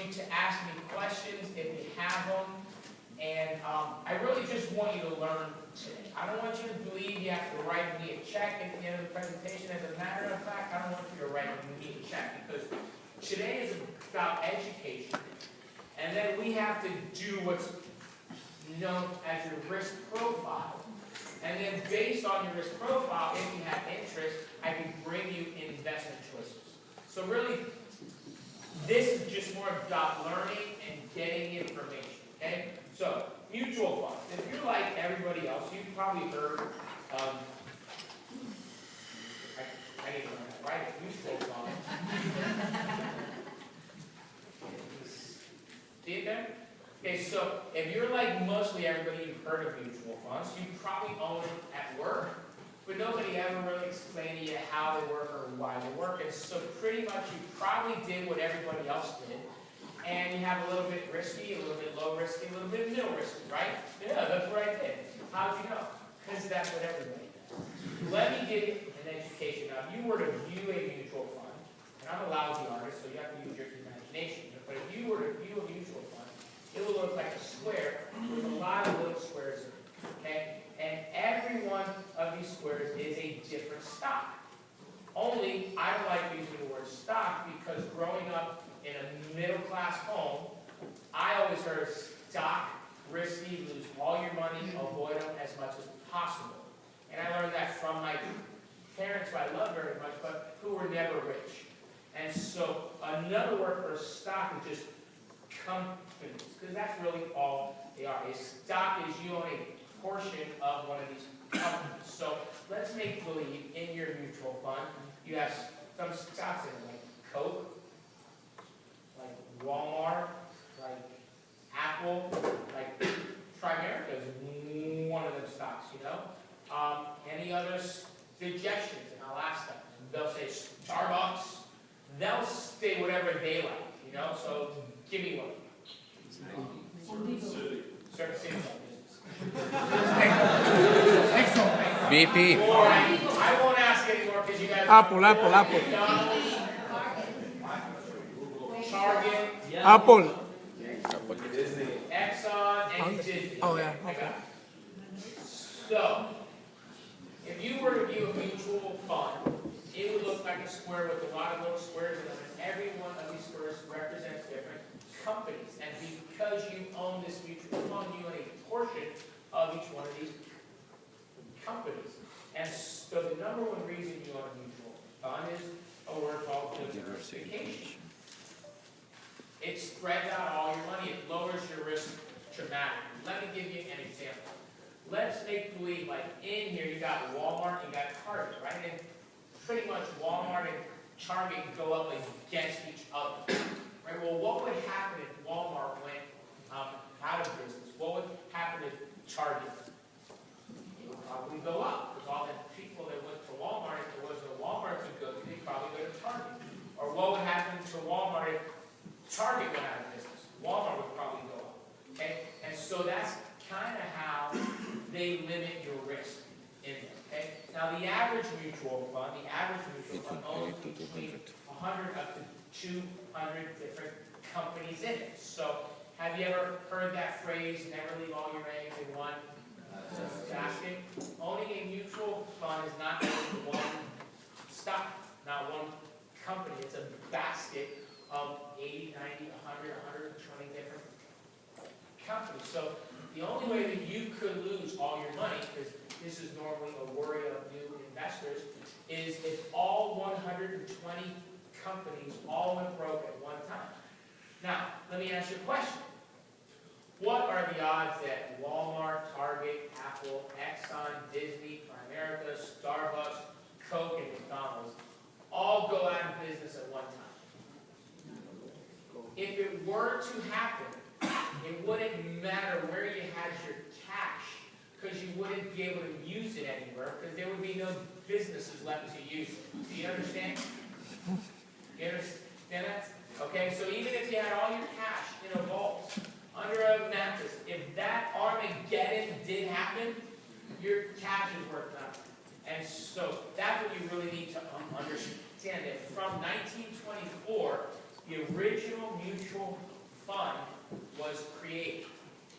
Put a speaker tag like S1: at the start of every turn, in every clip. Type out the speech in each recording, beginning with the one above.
S1: you to ask me questions if you have them. And I really just want you to learn today. I don't want you to believe you have to write me a check at the end of the presentation. As a matter of fact, I don't want you to write me a check because today is about education. And then we have to do what's known as your risk profile. And then based on your risk profile, if you have interest, I can bring you investment choices. So really, this is just more about learning and getting information, okay? So, mutual funds. If you're like everybody else, you've probably heard of, I didn't learn that, right? Mutual funds. See it there? Okay, so if you're like mostly everybody, you've heard of mutual funds. You probably own them at work, but nobody ever really explained to you how they work or why they work. And so pretty much you probably did what everybody else did. And you have a little bit risky, a little bit low risky, a little bit middle risky, right? Yeah, that's what I did. How'd you know? Because that's what everybody does. Let me give you an education. Now, if you were to view a mutual fund, and I'm a lousy artist, so you have to use your imagination, but if you were to view a mutual fund, it will look like a square with a lot of little squares in it, okay? And every one of these squares is a different stock. Only, I don't like using the word stock because growing up in a middle-class home, I always heard stock, risky, lose all your money, avoid them as much as possible. And I learned that from my parents, who I love very much, but who were never rich. And so another word for stock is just companies, because that's really all they are. A stock is you own a portion of one of these companies. So let's make believe in your mutual fund you have some stocks in it, like Coke, like Walmart, like Apple, like Primerica is one of them stocks, you know. Any other suggestions? And I'll ask them. They'll say Starbucks. They'll say whatever they like, you know. So give me one. Certain cities
S2: BP.
S1: I won't ask anymore because you guys.
S2: Apple.
S1: Target.
S2: Apple.
S1: Exxon and Disney.
S2: Oh yeah. Okay.
S1: So, if you were to view a mutual fund, it would look like a square with a lot of little squares in them, and every one of these squares represents different companies. And because you own this mutual fund, you own a portion of each one of these companies. And so the number one reason you own a mutual fund is a word called diversification. It spreads out all your money. It lowers your risk dramatically. Let me give you an example. Let's make believe, like in here, you got Walmart and you got Target, right? And pretty much Walmart and Target go up against each other, right? Well, what would happen if Walmart went out of business? What would happen if Target? It would probably go up because all the people that went to Walmart, if there wasn't a Walmart to go to, they'd probably go to Target. Or what would happen to Walmart if Target went out of business? Walmart would probably go up. Okay, and so that's kind of how they limit your risk in there. Okay, now the average mutual fund, owns between 100 up to 200 different companies in it. So, have you ever heard that phrase, never leave all your eggs in one basket? Owning a mutual fund is not owning one stock, not one company. It's a basket of 80, 90, 100, 120 different companies. So, the only way that you could lose all your money, because this is normally a worry of new investors, is if all 120 companies all went broke at one time. Now, let me ask you a question. What are the odds that Walmart, Target, Apple, Exxon, Disney, Primerica, Starbucks, Coke, and McDonald's all go out of business at one time? If it were to happen, it wouldn't matter where you had your cash, because you wouldn't be able to use it anywhere, because there would be no businesses left to use it. Do you understand? You understand that? Okay, so even if you had all your cash in a vault, under a mattress, if that Armageddon did happen, your cash is worth nothing. And so that's what you really need to understand, that from 1924, the original mutual fund was created.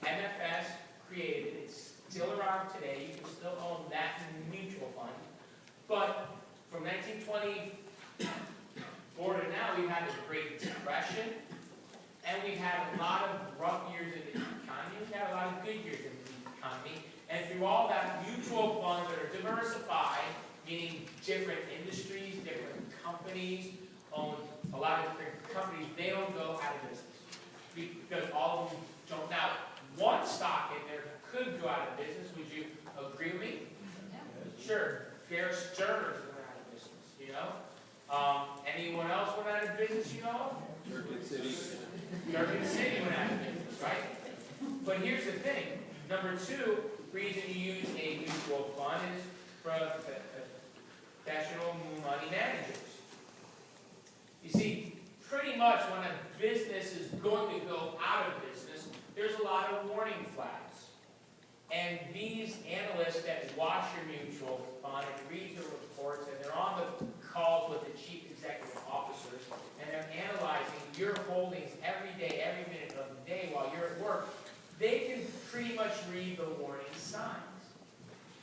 S1: MFS created it. It's still around today. You can still own that mutual fund. But from 1920 forward to now, we've had the Great Depression, and we've had a lot of rough years in the economy. We've had a lot of good years in the economy. And through all that, mutual funds that are diversified, meaning different industries, different companies, own a lot of different companies, they don't go out of business. Because all of them don't. Now, one stock in there could go out of business. Would you agree with me? Sure. Bear Stearns went out of business, you know? Anyone else went out of business, you know? Durban City went out of business, right? But here's the thing. Number two, reason you use a mutual fund is professional money managers. You see, pretty much when a business is going to go out of business, there's a lot of warning flags. And these analysts that watch your mutual fund and read the reports, and they're on the calls with the chief executive officers, and they're analyzing your holdings every day, every minute of the day while you're at work, they can pretty much read the warning signs.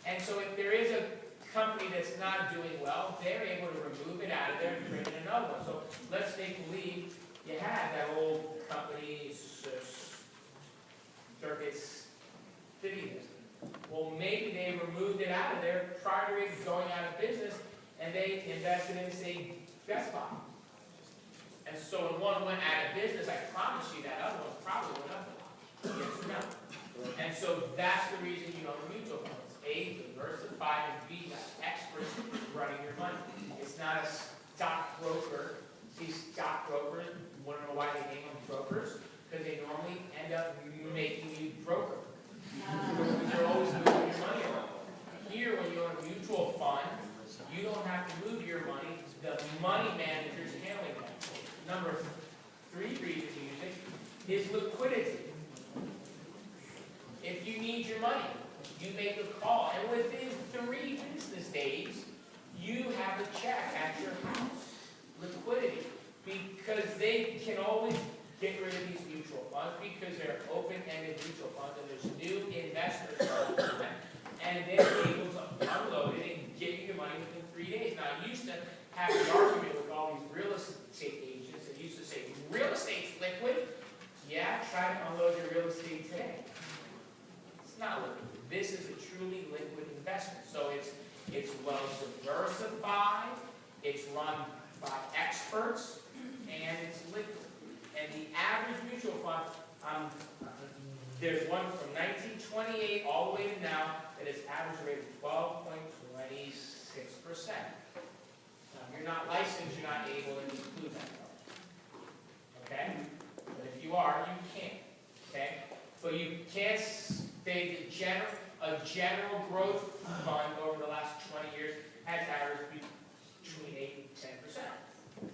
S1: And so if there is a company that's not doing well, they're able to remove it out of there and bring in another one. So let's make believe you had that old company, Circuits City. Well, maybe they removed it out of there prior to it going out of business, and they invested in, say, Best Buy. And so when one went out of business, I promise you that other one probably went up a lot. Yes or no? And so that's the reason you own a mutual fund. It's A, diversified, and B, got experts running your money. It's not a stockbroker. See, stockbrokers, you want to know why they name them brokers? Because they normally end up making you broker. Because you're always moving your money around. Here, when you own a mutual fund, you don't have to move your money. The money manager's handling that. Number three reason you use it is liquidity. If you need your money, you make a call, and within 3 business days, you have a check at your house. Liquidity. Because they can always get rid of these mutual funds because they're open-ended mutual funds, and there's new investors coming to them, and they're able to unload it and give you your money within 3 days. Now, I used to have an argument with all these real estate agents that used to say, real estate's liquid? Yeah, try to unload your real estate today. It's not liquid. This is a truly liquid investment. So it's well diversified, it's run by experts, and it's liquid. And the average mutual fund, there's one from 1928 all the way to now that is average rate of 12.26%. Now, if you're not licensed, you're not able to include that. Okay? But if you are, you can. Okay? But you can't say a general growth fund over the last 20 years has averaged between 8 and 10%.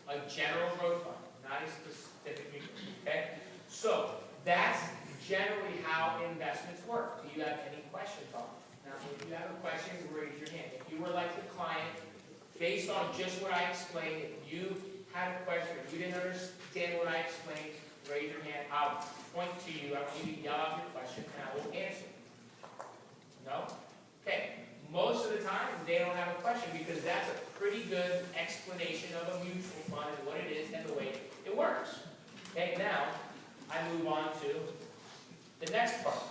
S1: A general growth fund, not a specific mutual. Okay? So that's generally how investments work. Do you have any questions on it? Now, if you have a question, raise your hand. If you were like the client, based on just what I explained, if you had a question, if you didn't understand what I explained, raise your hand. I'll point to you. I want you to yell out your question, and I will answer. No? Okay. Most of the time, they don't have a question because that's a pretty good explanation of a mutual fund and what it is and the way it works. Okay, now, I move on to the next part.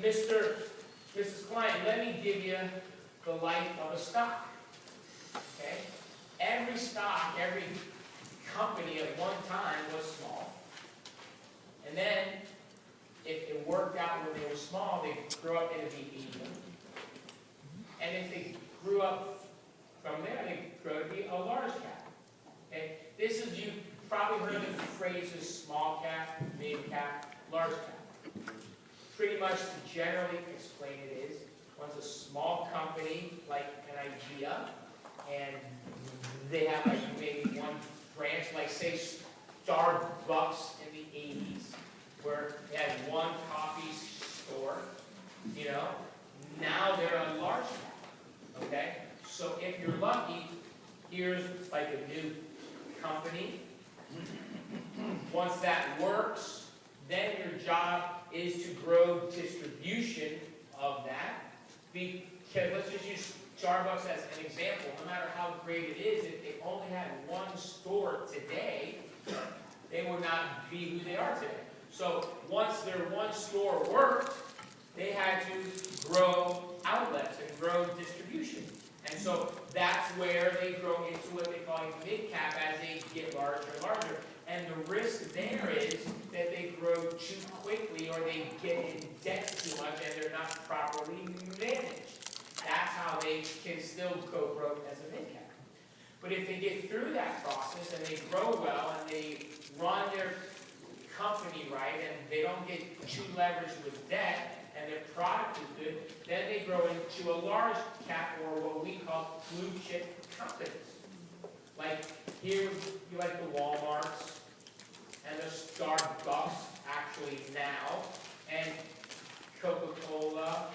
S1: Mrs. Client, let me give you the life of a stock. Okay? Every stock, every company at one time was small. And then, if it worked out when they were small, they grew up into be even. And if they grew up from there, they grew to be a large cap. Okay? This is, you've probably heard of the phrases small cap, mid cap, large cap. Pretty much to generally explain it is, one's a small company like an idea, and they have like maybe one branch, like say Starbucks in the 80s, where they had one coffee store, you know. Now they're a large cap. Okay? So if you're lucky, here's like a new company, Once that works, then your job is to grow distribution of that. Because let's just use Starbucks as an example. No matter how great it is, if they only had one store today, they would not be who they are today. So once their one store worked, they had to grow outlets and grow distribution. And so that's where they grow into what they call a mid-cap as they get larger and larger. And the risk there is that they grow too quickly or they get in debt too much and they're not properly managed. That's how they can still go broke as a mid-cap. But if they get through that process and they grow well and they run their company right and they don't get too leveraged with debt and their product is good, then they grow into a large cap or what we call blue chip companies. Like here, you like the Walmarts and the Starbucks actually now, and Coca-Cola,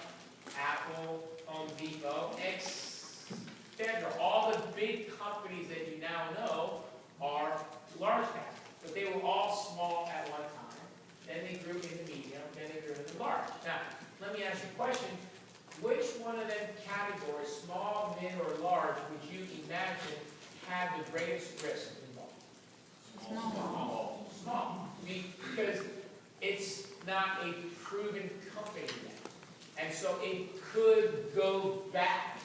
S1: Apple, Home Depot, etc. All the big companies that you now know are large cap, but they were all small at one time. Then they grew into medium, then they grew into large. Now, let me ask you a question. Which one of them categories, small, mid, or large, would you imagine have the greatest risk involved? Small. Because it's not a proven company yet. And so it could go back.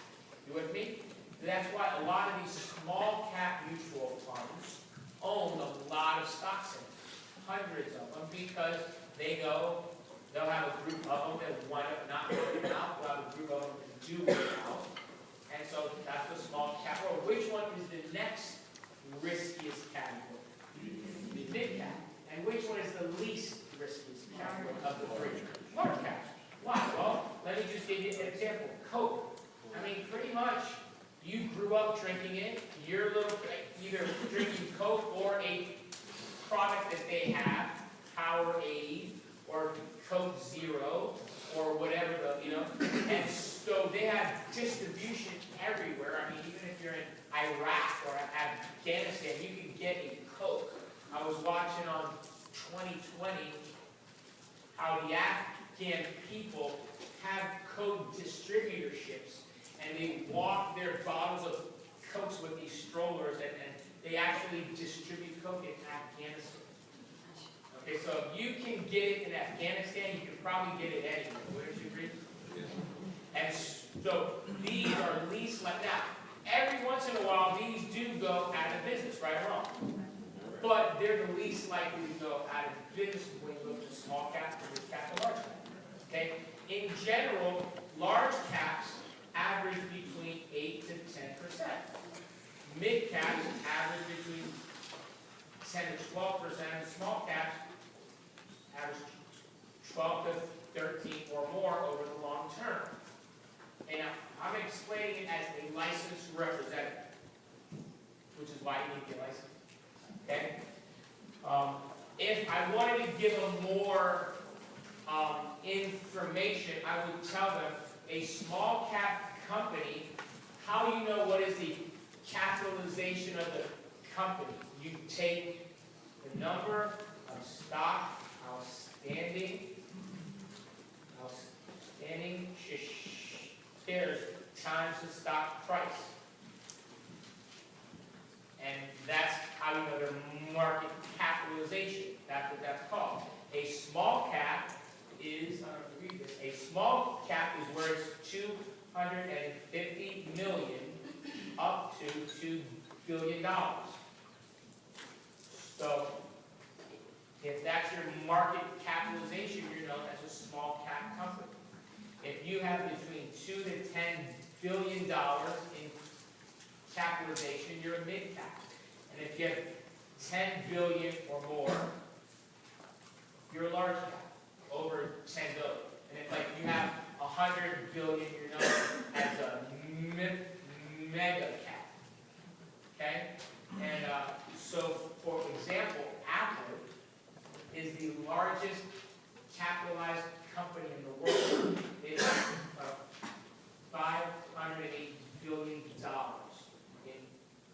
S1: You with me? That's why a lot of these small cap mutual funds own a lot of stocks in them, hundreds of them, because they'll have a group of them that wind up not working out, they'll have a group of them that do work out. And so that's the small cap. Or which one is the next riskiest category? The mid cap. And which one is the least riskiest category of the three? Large caps. Why? Well, let me just give you an example. Coke. I mean, pretty much, you grew up drinking it. You're either drinking Coke or a product that they have, Powerade, or Coke Zero, or whatever and so they have distribution everywhere. I mean, even if you're in Iraq or Afghanistan, you can get a Coke. I was watching on 2020 how the Afghan people have Coke distributorships, and they walk their bottles of Cokes with these strollers, and they actually distribute Coke in Afghanistan. Okay, so if you can get it in Afghanistan, you can probably get it anywhere. Wouldn't you agree? And so these are least like now. Every once in a while, these do go out of business, right or wrong? But they're the least likely to go out of business when you look at small cap, mid cap, and large cap. Okay? In general, large caps average between 8 to 10%. Mid caps average between 10 to 12%, and small caps average 12 to 13 or more over the long term. And I'm explaining it as a licensed representative, which is why you need to be licensed. Okay? If I wanted to give them more information, I would tell them a small cap company, how do you know what is the capitalization of the company? You take the number of stock outstanding shares times the stock price. And that's how you know their market capitalization. That's what that's called. A small cap is, I don't have to read this, a small cap is where it's 250 million up to $2 billion. So, if that's your market capitalization, you're known as a small cap company. If you have between $2 to $10 billion in capitalization, you're a mid cap. And if you have 10 billion or more, you're a large cap, over 10 billion. And if you have 100 billion, you're known as a mega